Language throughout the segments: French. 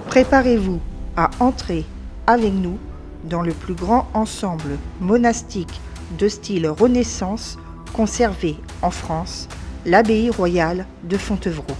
Préparez-vous à entrer avec nous dans le plus grand ensemble monastique de style Renaissance conservé en France, l'abbaye royale de Fontevraud.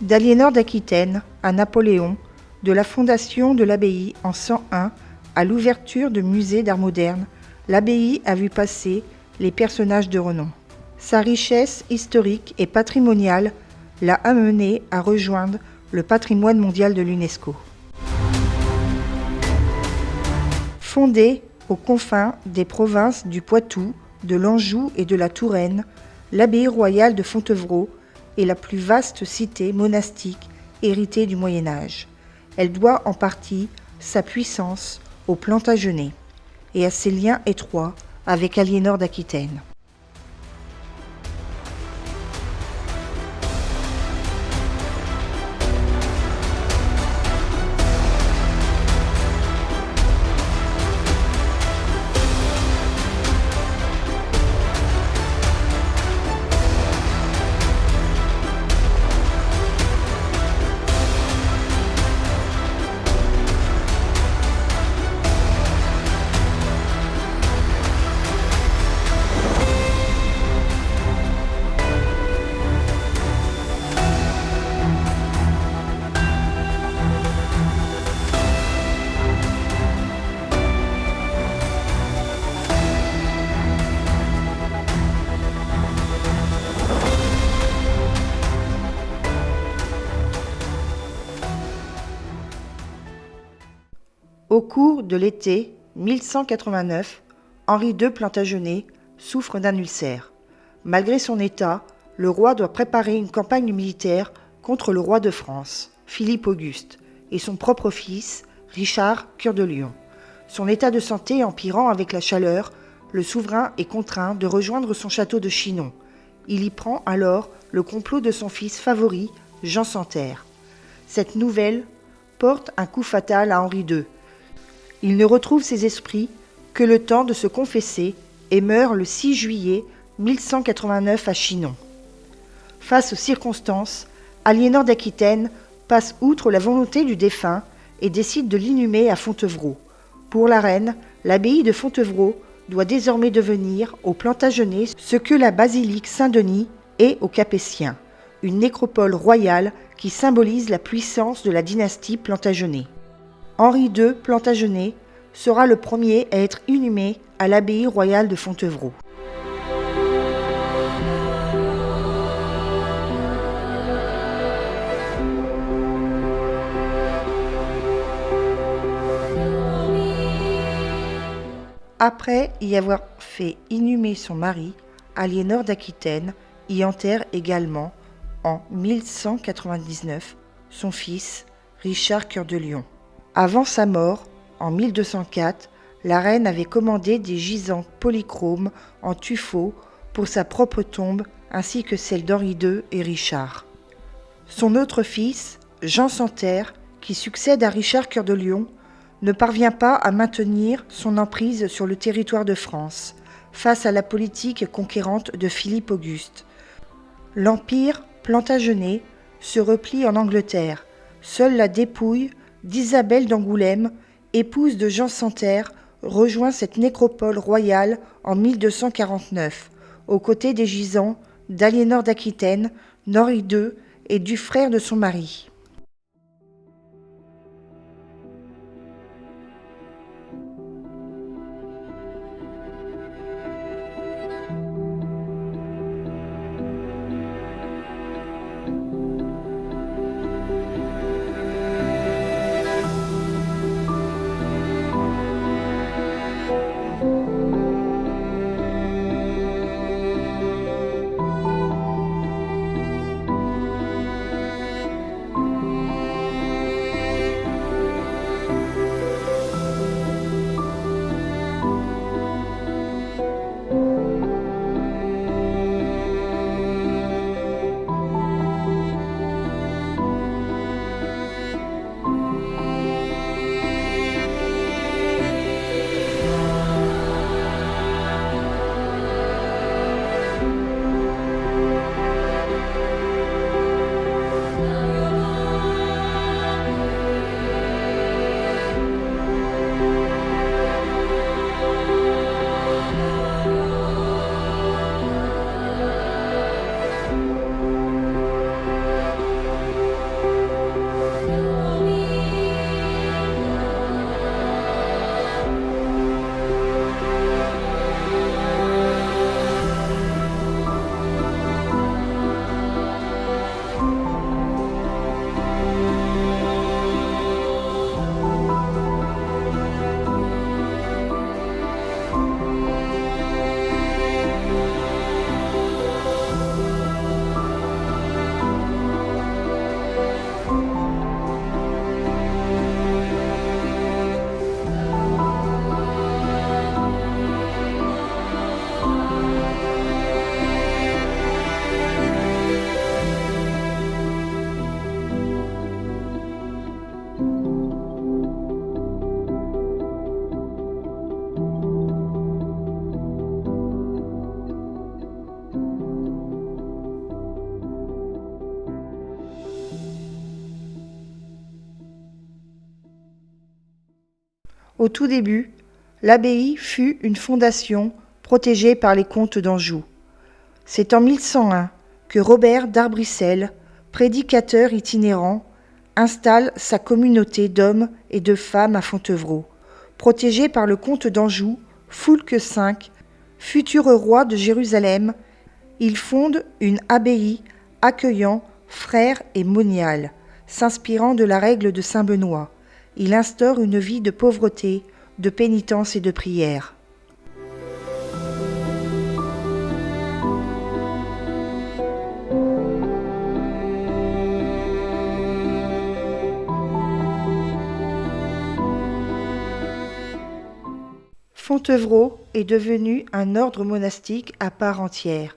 D'Aliénor d'Aquitaine à Napoléon, de la fondation de l'abbaye en 101 à l'ouverture de musées d'art moderne, l'abbaye a vu passer les personnages de renom. Sa richesse historique et patrimoniale l'a amené à rejoindre le patrimoine mondial de l'UNESCO. Fondée aux confins des provinces du Poitou, de l'Anjou et de la Touraine, l'abbaye royale de Fontevraud est la plus vaste cité monastique héritée du Moyen Âge. Elle doit en partie sa puissance aux Plantagenets et à ses liens étroits avec Aliénor d'Aquitaine. Au cours de l'été 1189, Henri II Plantagenet souffre d'un ulcère. Malgré son état, le roi doit préparer une campagne militaire contre le roi de France, Philippe Auguste, et son propre fils, Richard Cœur de Lion. Son état de santé empirant avec la chaleur, le souverain est contraint de rejoindre son château de Chinon. Il y prend alors le complot de son fils favori, Jean Santerre. Cette nouvelle porte un coup fatal à Henri II. Il ne retrouve ses esprits que le temps de se confesser et meurt le 6 juillet 1189 à Chinon. Face aux circonstances, Aliénor d'Aquitaine passe outre la volonté du défunt et décide de l'inhumer à Fontevraud. Pour la reine, l'abbaye de Fontevraud doit désormais devenir aux Plantagenets ce que la basilique Saint-Denis est aux Capétiens, une nécropole royale qui symbolise la puissance de la dynastie Plantagenet. Henri II Plantagenet sera le premier à être inhumé à l'abbaye royale de Fontevraud. Après y avoir fait inhumer son mari, Aliénor d'Aquitaine y enterre également, en 1199, son fils, Richard Cœur de Lion. Avant sa mort, en 1204, la reine avait commandé des gisants polychromes en tuffeau pour sa propre tombe ainsi que celle d'Henri II et Richard. Son autre fils, Jean Santerre, qui succède à Richard Cœur de Lion, ne parvient pas à maintenir son emprise sur le territoire de France face à la politique conquérante de Philippe Auguste. L'empire Plantagenet se replie en Angleterre. Seule la dépouille d'Isabelle d'Angoulême, épouse de Jean Santerre, rejoint cette nécropole royale en 1249, aux côtés des gisants d'Aliénor d'Aquitaine, d'Henri II et du frère de son mari. Au tout début, l'abbaye fut une fondation protégée par les comtes d'Anjou. C'est en 1101 que Robert d'Arbrissel, prédicateur itinérant, installe sa communauté d'hommes et de femmes à Fontevraud. Protégé par le comte d'Anjou, Foulques V, futur roi de Jérusalem, il fonde une abbaye accueillant frères et moniales, s'inspirant de la règle de saint Benoît. Il instaure une vie de pauvreté, de pénitence et de prière. Fontevraud est devenu un ordre monastique à part entière.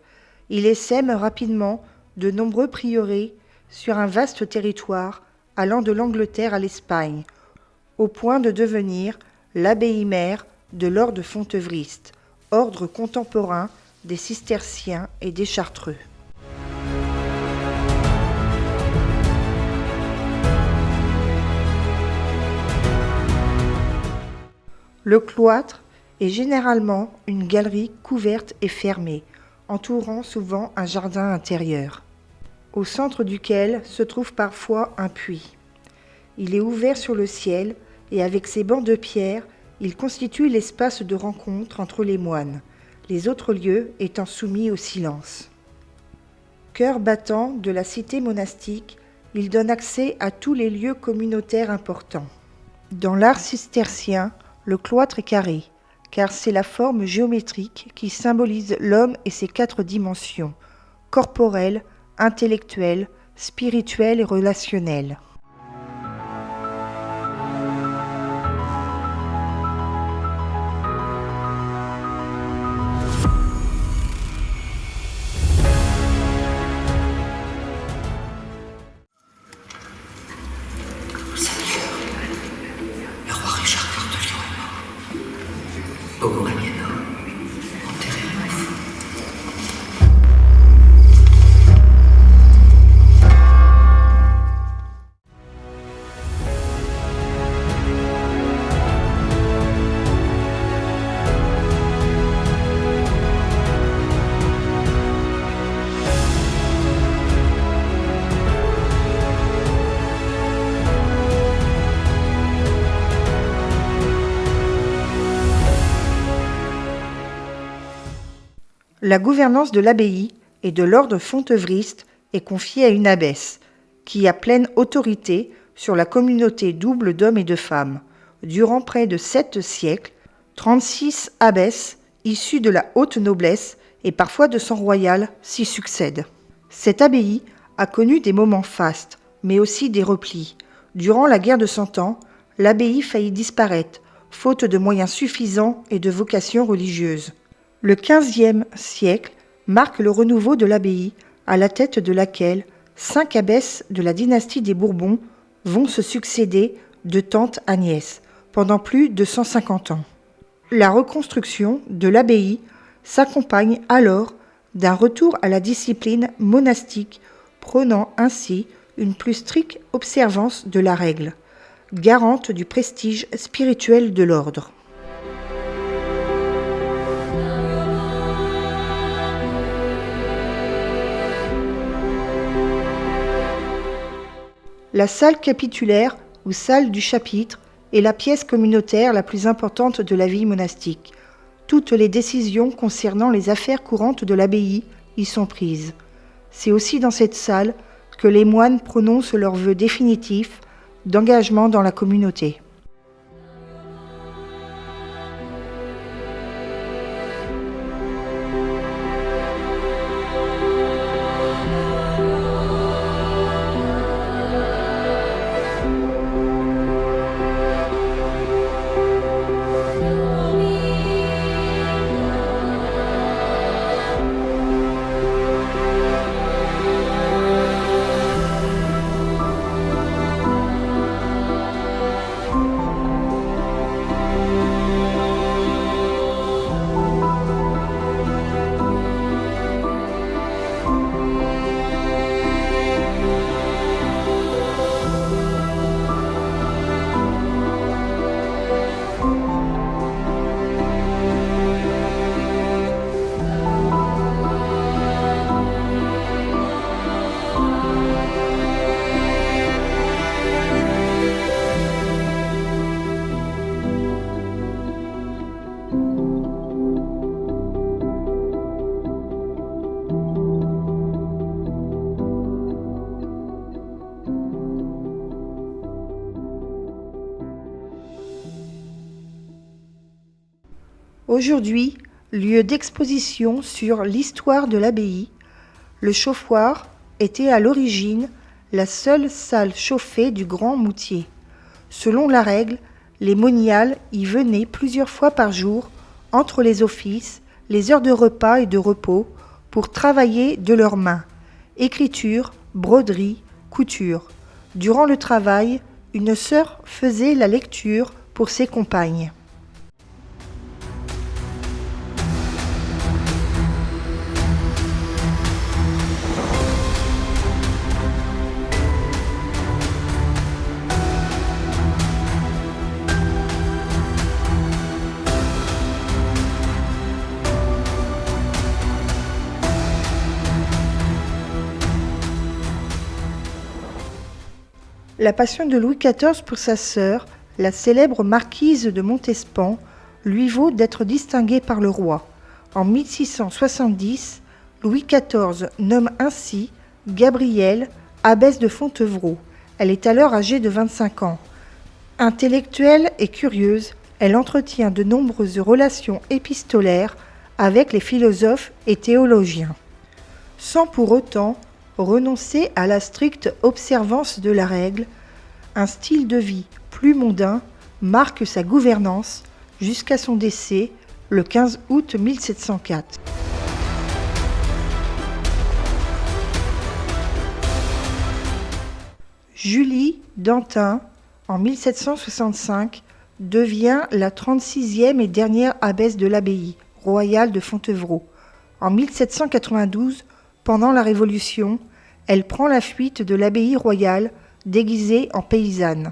Il essaime rapidement de nombreux prieurés sur un vaste territoire allant de l'Angleterre à l'Espagne, au point de devenir l'abbaye mère de l'ordre fontevriste, ordre contemporain des cisterciens et des chartreux. Le cloître est généralement une galerie couverte et fermée, entourant souvent un jardin intérieur, au centre duquel se trouve parfois un puits. Il est ouvert sur le ciel et avec ses bancs de pierre, il constitue l'espace de rencontre entre les moines, les autres lieux étant soumis au silence. Cœur battant de la cité monastique, il donne accès à tous les lieux communautaires importants. Dans l'art cistercien, le cloître est carré, car c'est la forme géométrique qui symbolise l'homme et ses 4 dimensions, corporelle, intellectuelle, spirituelle et relationnelle. Le roi Richard IV de Lyon est mort. Pauvre aliénat, enterré à neuf. La gouvernance de l'abbaye et de l'ordre fontevriste est confiée à une abbesse, qui a pleine autorité sur la communauté double d'hommes et de femmes. Durant près de 7 siècles, 36 abbesses issues de la haute noblesse et parfois de sang royal s'y succèdent. Cette abbaye a connu des moments fastes, mais aussi des replis. Durant la guerre de Cent Ans, l'abbaye faillit disparaître, faute de moyens suffisants et de vocation religieuse. Le XVe siècle marque le renouveau de l'abbaye, à la tête de laquelle 5 abbesses de la dynastie des Bourbons vont se succéder de tante à nièce pendant plus de 150 ans. La reconstruction de l'abbaye s'accompagne alors d'un retour à la discipline monastique, prônant ainsi une plus stricte observance de la règle, garante du prestige spirituel de l'ordre. La salle capitulaire ou salle du chapitre est la pièce communautaire la plus importante de la vie monastique. Toutes les décisions concernant les affaires courantes de l'abbaye y sont prises. C'est aussi dans cette salle que les moines prononcent leurs vœux définitifs d'engagement dans la communauté. Aujourd'hui, lieu d'exposition sur l'histoire de l'abbaye, le chauffoir était à l'origine la seule salle chauffée du Grand Moutier. Selon la règle, les moniales y venaient plusieurs fois par jour, entre les offices, les heures de repas et de repos, pour travailler de leurs mains, écriture, broderie, couture. Durant le travail, une sœur faisait la lecture pour ses compagnes. La passion de Louis XIV pour sa sœur, la célèbre marquise de Montespan, lui vaut d'être distingué par le roi. En 1670, Louis XIV nomme ainsi Gabrielle abbesse de Fontevraud. Elle est alors âgée de 25 ans. Intellectuelle et curieuse, elle entretient de nombreuses relations épistolaires avec les philosophes et théologiens, sans pour autant renoncer à la stricte observance de la règle. Un style de vie plus mondain marque sa gouvernance jusqu'à son décès le 15 août 1704. Julie d'Antin, en 1765, devient la 36e et dernière abbesse de l'abbaye royale de Fontevraud. En 1792, pendant la Révolution, elle prend la fuite de l'abbaye royale, déguisée en paysanne.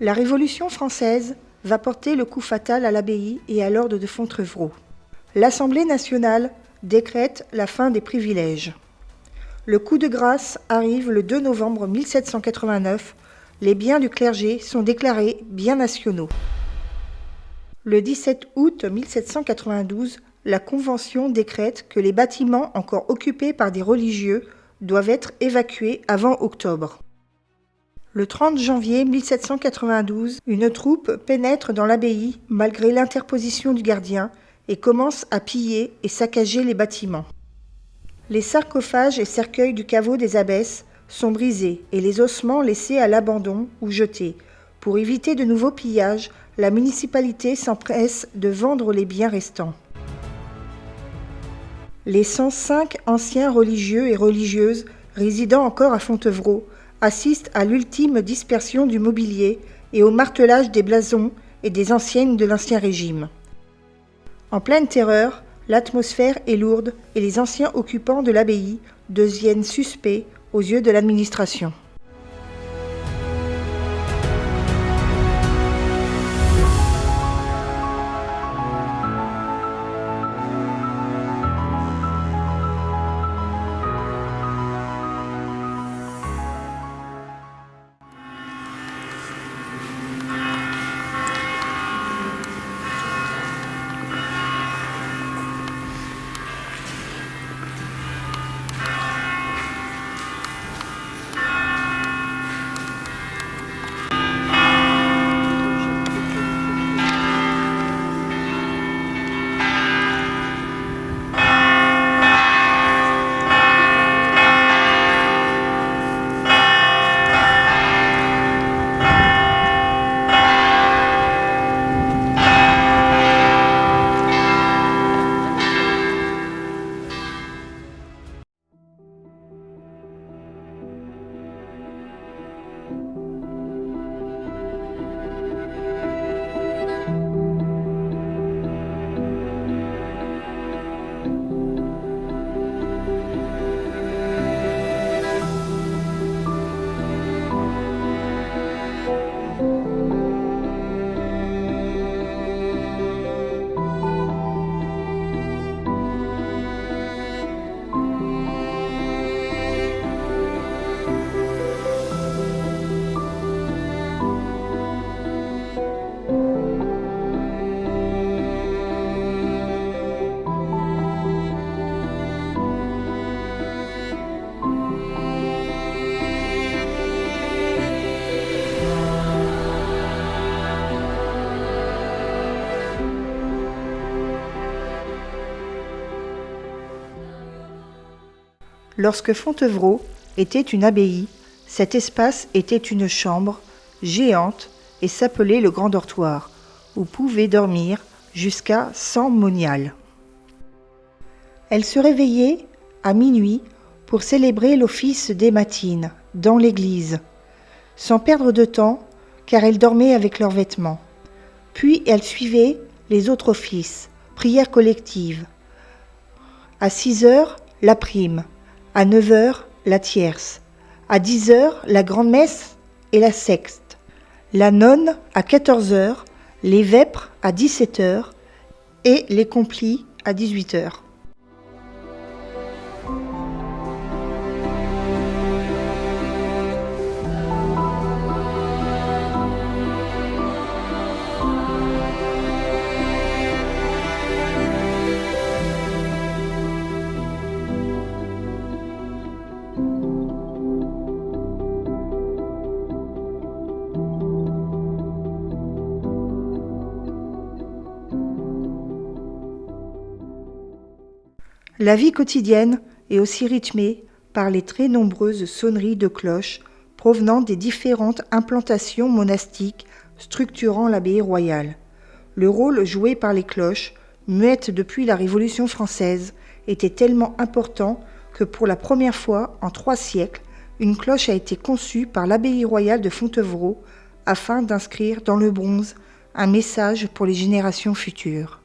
La Révolution française va porter le coup fatal à l'abbaye et à l'ordre de Fontevraud. L'Assemblée nationale décrète la fin des privilèges. Le coup de grâce arrive le 2 novembre 1789. Les biens du clergé sont déclarés biens nationaux. Le 17 août 1792, la Convention décrète que les bâtiments encore occupés par des religieux doivent être évacués avant octobre. Le 30 janvier 1792, une troupe pénètre dans l'abbaye malgré l'interposition du gardien et commence à piller et saccager les bâtiments. Les sarcophages et cercueils du caveau des abbesses sont brisés et les ossements laissés à l'abandon ou jetés. Pour éviter de nouveaux pillages, la municipalité s'empresse de vendre les biens restants. Les 105 anciens religieux et religieuses résidant encore à Fontevraud assistent à l'ultime dispersion du mobilier et au martelage des blasons et des enseignes de l'Ancien Régime. En pleine terreur, l'atmosphère est lourde et les anciens occupants de l'abbaye deviennent suspects aux yeux de l'administration. Lorsque Fontevraud était une abbaye, cet espace était une chambre géante et s'appelait le Grand Dortoir, où pouvaient dormir jusqu'à 100 moniales. Elle se réveillait à minuit pour célébrer l'office des matines dans l'église, sans perdre de temps, car elle dormait avec leurs vêtements. Puis elle suivait les autres offices, prières collectives. À 6 heures, la prime. À 9 heures, la tierce. À 10 heures, la grande-messe et la sexte. La nonne à 14 heures, les vêpres à 17 heures et les complis à 18 heures. La vie quotidienne est aussi rythmée par les très nombreuses sonneries de cloches provenant des différentes implantations monastiques structurant l'abbaye royale. Le rôle joué par les cloches, muettes depuis la Révolution française, était tellement important que pour la première fois en 3 siècles, une cloche a été conçue par l'abbaye royale de Fontevraud afin d'inscrire dans le bronze un message pour les générations futures.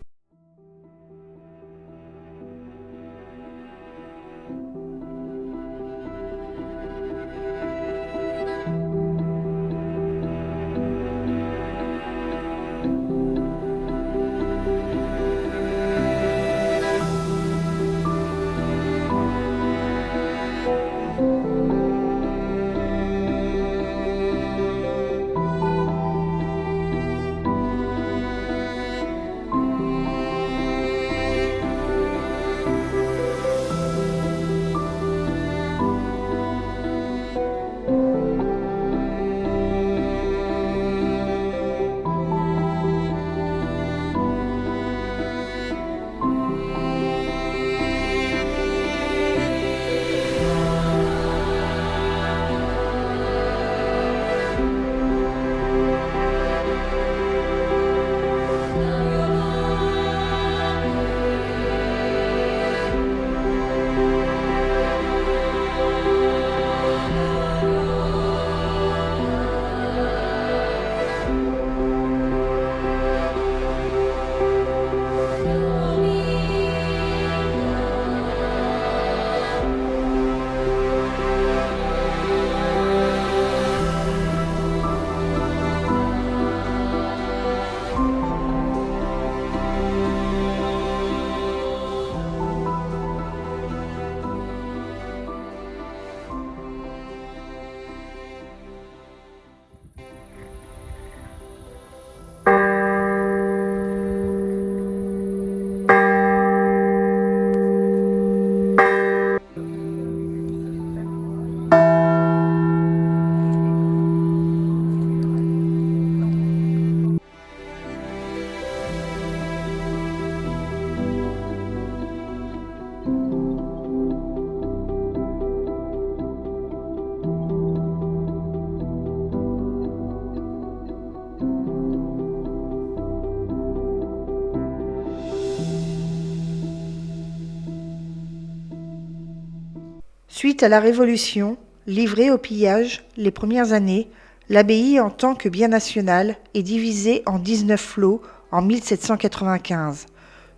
Suite à la Révolution, livrée au pillage les premières années, l'abbaye en tant que bien national est divisée en 19 flots en 1795.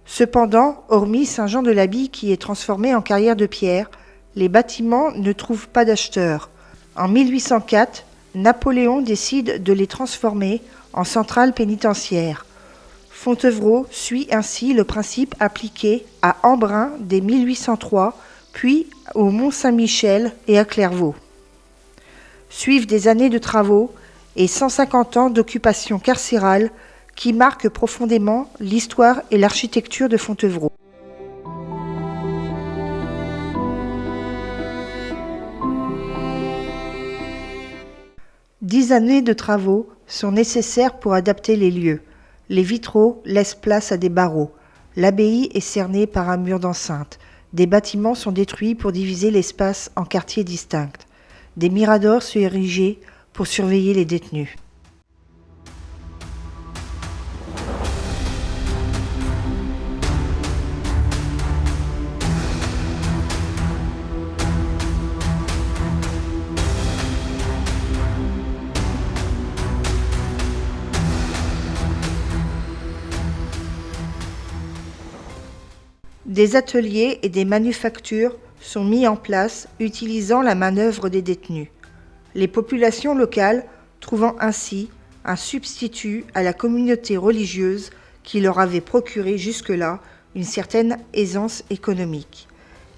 Cependant, hormis Saint-Jean-de-l'Abbaye qui est transformé en carrière de pierre, les bâtiments ne trouvent pas d'acheteurs. En 1804, Napoléon décide de les transformer en centrale pénitentiaire. Fontevraud suit ainsi le principe appliqué à Embrun dès 1803, puis au Mont-Saint-Michel et à Clairvaux. Suivent des années de travaux et 150 ans d'occupation carcérale qui marquent profondément l'histoire et l'architecture de Fontevraud. Dix années de travaux sont nécessaires pour adapter les lieux. Les vitraux laissent place à des barreaux. L'abbaye est cernée par un mur d'enceinte. Des bâtiments sont détruits pour diviser l'espace en quartiers distincts. Des miradors sont érigés pour surveiller les détenus. Des ateliers et des manufactures sont mis en place utilisant la manœuvre des détenus. Les populations locales trouvant ainsi un substitut à la communauté religieuse qui leur avait procuré jusque-là une certaine aisance économique.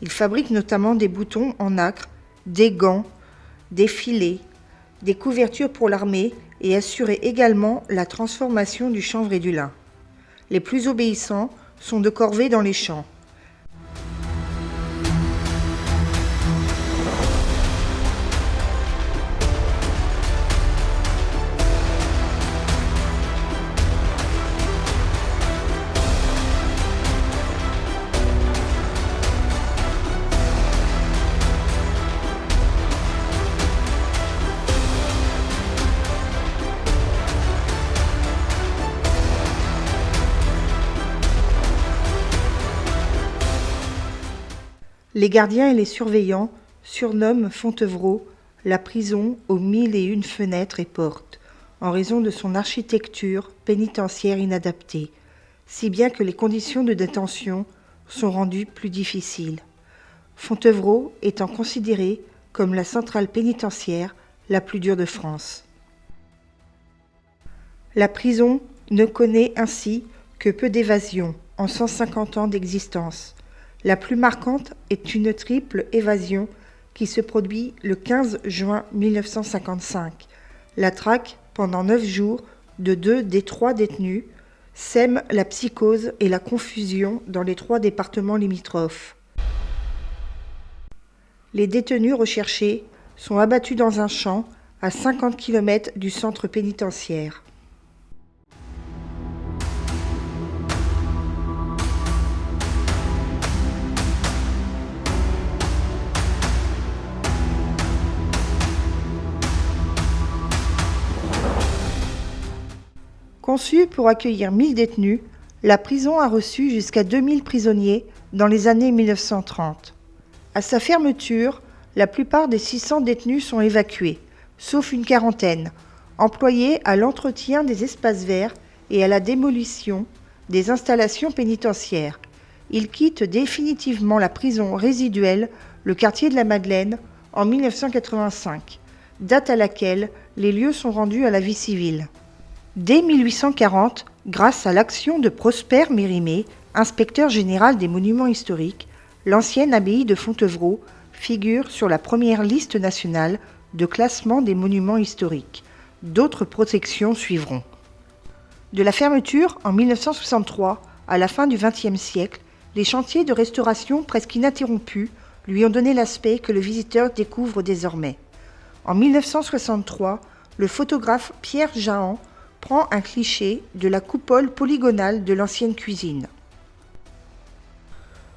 Ils fabriquent notamment des boutons en nacre, des gants, des filets, des couvertures pour l'armée et assuraient également la transformation du chanvre et du lin. Les plus obéissants sont de corvée dans les champs. Les gardiens et les surveillants surnomment Fontevraud la prison aux 1001 fenêtres et portes, en raison de son architecture pénitentiaire inadaptée, si bien que les conditions de détention sont rendues plus difficiles. Fontevraud étant considérée comme la centrale pénitentiaire la plus dure de France. La prison ne connaît ainsi que peu d'évasions en 150 ans d'existence. La plus marquante est une triple évasion qui se produit le 15 juin 1955. La traque, pendant 9 jours, de 2 des 3 détenus, sème la psychose et la confusion dans les 3 départements limitrophes. Les détenus recherchés sont abattus dans un champ à 50 km du centre pénitentiaire. Conçue pour accueillir 1000 détenus, la prison a reçu jusqu'à 2000 prisonniers dans les années 1930. À sa fermeture, la plupart des 600 détenus sont évacués, sauf une quarantaine, employés à l'entretien des espaces verts et à la démolition des installations pénitentiaires. Ils quittent définitivement la prison résiduelle, le quartier de la Madeleine, en 1985, date à laquelle les lieux sont rendus à la vie civile. Dès 1840, grâce à l'action de Prosper Mérimée, inspecteur général des monuments historiques, l'ancienne abbaye de Fontevraud figure sur la première liste nationale de classement des monuments historiques. D'autres protections suivront. De la fermeture en 1963 à la fin du XXe siècle, les chantiers de restauration presque ininterrompus lui ont donné l'aspect que le visiteur découvre désormais. En 1963, le photographe Pierre Jahan prend un cliché de la coupole polygonale de l'ancienne cuisine.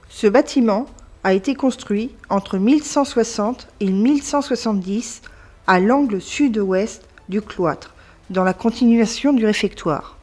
Ce bâtiment a été construit entre 1160 et 1170 à l'angle sud-ouest du cloître, dans la continuation du réfectoire.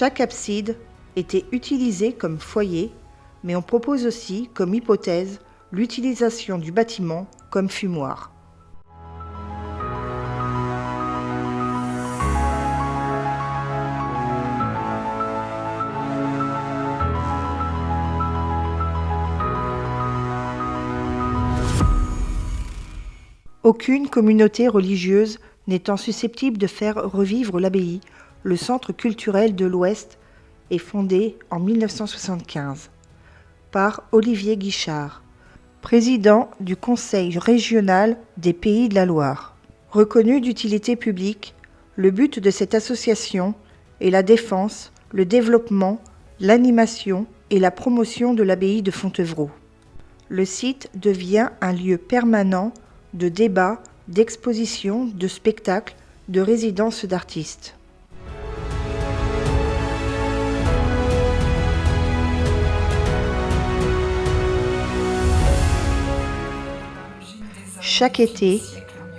Chaque abside était utilisée comme foyer, mais on propose aussi comme hypothèse l'utilisation du bâtiment comme fumoir. Aucune communauté religieuse n'étant susceptible de faire revivre l'abbaye, le centre culturel de l'Ouest est fondé en 1975 par Olivier Guichard, président du Conseil régional des Pays de la Loire. Reconnu d'utilité publique, le but de cette association est la défense, le développement, l'animation et la promotion de l'abbaye de Fontevraud. Le site devient un lieu permanent de débats, d'expositions, de spectacles, de résidences d'artistes. Chaque été,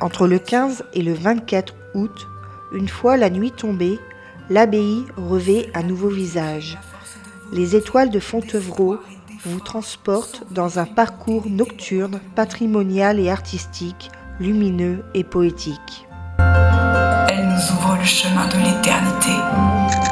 entre le 15 et le 24 août, une fois la nuit tombée, l'abbaye revêt un nouveau visage. Les étoiles de Fontevraud vous transportent dans un parcours nocturne, patrimonial et artistique, lumineux et poétique. Elle nous ouvre le chemin de l'éternité.